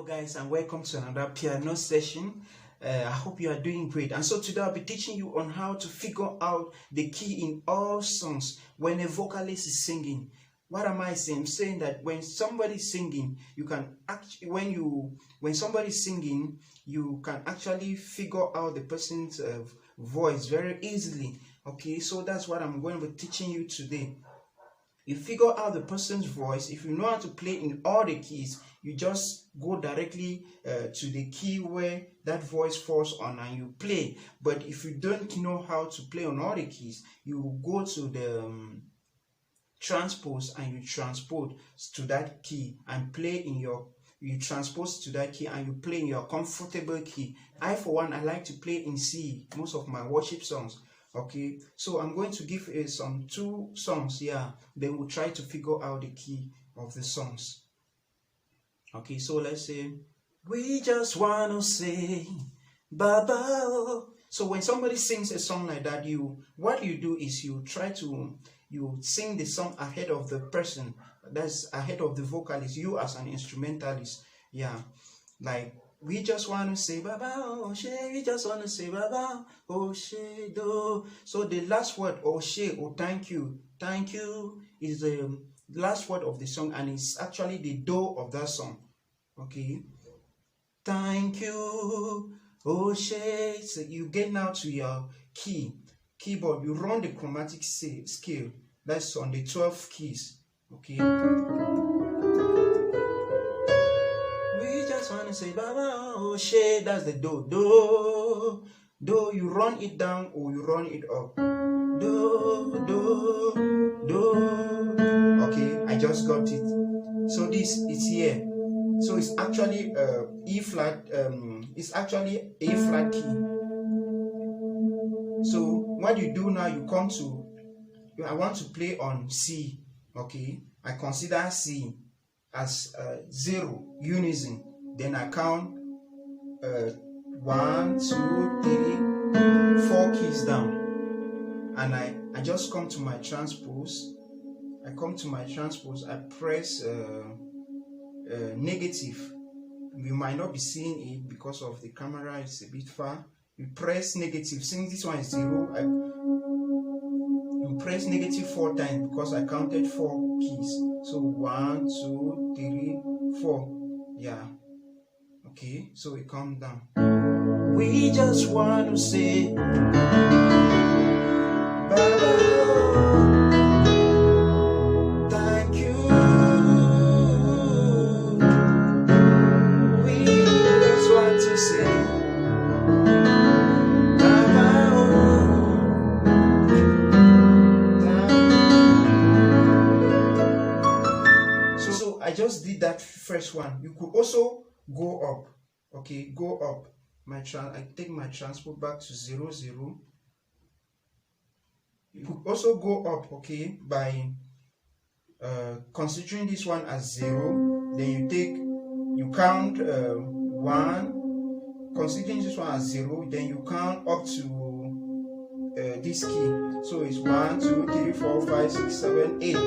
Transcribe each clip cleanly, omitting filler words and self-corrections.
guys, and welcome to another piano session. I hope you are doing great. And so today I'll be teaching you on how to figure out the key in all songs when a vocalist is singing. What am I saying? I'm saying that when somebody's singing, you can actually when somebody's singing, you can actually figure out the person's voice very easily. Okay, so that's what I'm going to be teaching you today. You figure out the person's voice. If you know how to play in all the keys, you just go directly to the key where that voice falls on and you play. But if you don't know how to play on all the keys, you go to the transpose and you transpose to that key and play in your transpose to that key and you play in your comfortable key. I, for one, I like to play in C most of my worship songs. Okay, so I'm going to give some two songs here, then we'll try to figure out the key of the songs. Okay, so let's say, we just want to say Baba. So when somebody sings a song like that, what you do is you sing the song ahead of the person, that's ahead of the vocalist, you as an instrumentalist. Yeah, like, we just want to say Baba, oh she, we just want to say Baba, oh she, do. So the last word, oh she, oh thank you, is the last word of the song, and it's actually the do of that song. Okay, thank you, oh she. So you get now to your keyboard, you run the chromatic scale, that's on the 12 keys. Okay, want to say Baba, oh she, that's the do. You run it down or you run it up. Do. Okay, I just got it. So this is here. So it's actually E flat. It's actually A flat key. So what you do now, you come to. I want to play on C. Okay, I consider C as 0 unison. Then I count 1, 2, 3, 4 keys down, and I just come to my transpose. I press negative. You might not be seeing it because of the camera, it's a bit far. You press negative. Since this one is 0, you press negative 4 times because I counted 4 keys. So 1, 2, 3, 4. Yeah. Okay, so it comes down. We just want to say Baba, thank you. We just want to say Baba, thank you. So I just did that first one. You could also go up. Okay, go up. I take my transport back to 0, 0. You could also go up, okay, by considering this one as 0. Then you count 1. Considering this one as 0, then you count up to this key. So it's 1, 2, 3, 4, 5, 6, 7, 8.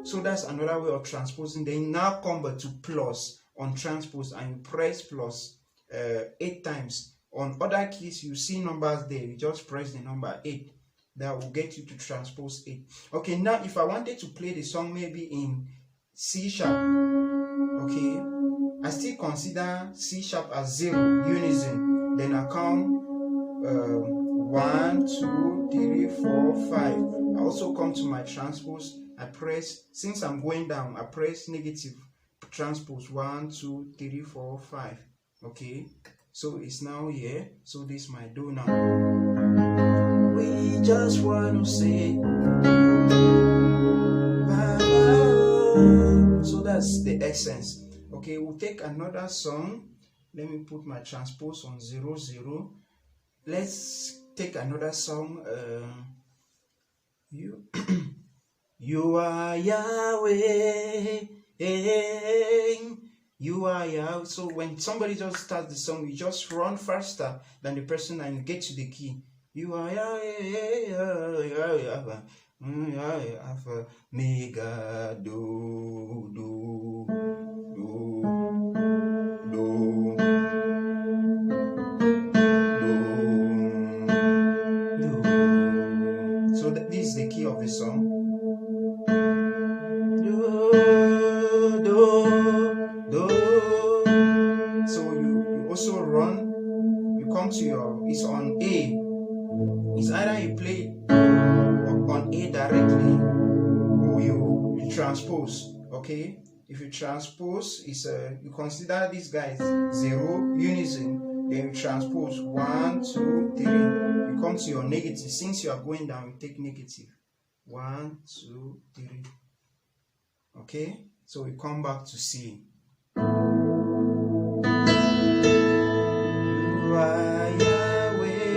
So that's another way of transposing. Then now come back to plus on transpose and you press plus 8 times. On other keys, you see numbers there, you just press the number 8. That will get you to transpose 8. Okay, now if I wanted to play the song maybe in C sharp, okay, I still consider C sharp as 0 unison. Then I count 1, 2, 3, 4, 5. I also come to my transpose. I press, since I'm going down, I press negative transpose 1, 2, 3, 4, 5. Okay, so it's now here. So this is my do now. We just want to say Baba. So that's the essence. Okay, we'll take another song. Let me put my transpose on 0, 0. Let's take another song. You are Yahweh. You are Yahweh. So when somebody just starts the song, you just run faster than the person and you get to the key. You are Yahweh. Mega do. the song. Do, do, do. So you also run, you come to it's on A. It's either you play on A directly or you transpose, okay? If you transpose, you consider these guys 0, unison, then you transpose 1, 2, 3. You come to your negative. Since you are going down, you take negative. 1, 2, 3. Okay? So we come back to C. You are Yahweh.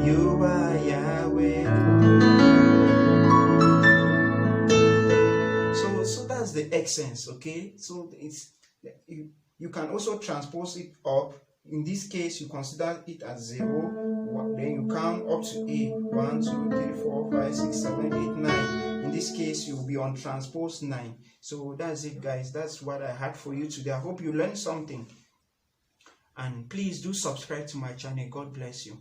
You are Yahweh. So that's the essence, okay? So it's you can also transpose it up. In this case, you consider it as 0. Then you count up to A. 1, 2, 3, 4, 5, 6, 7, 8, 9. In this case, you'll be on transpose 9. So that's it, guys. That's what I had for you today. I hope you learned something. And please do subscribe to my channel. God bless you.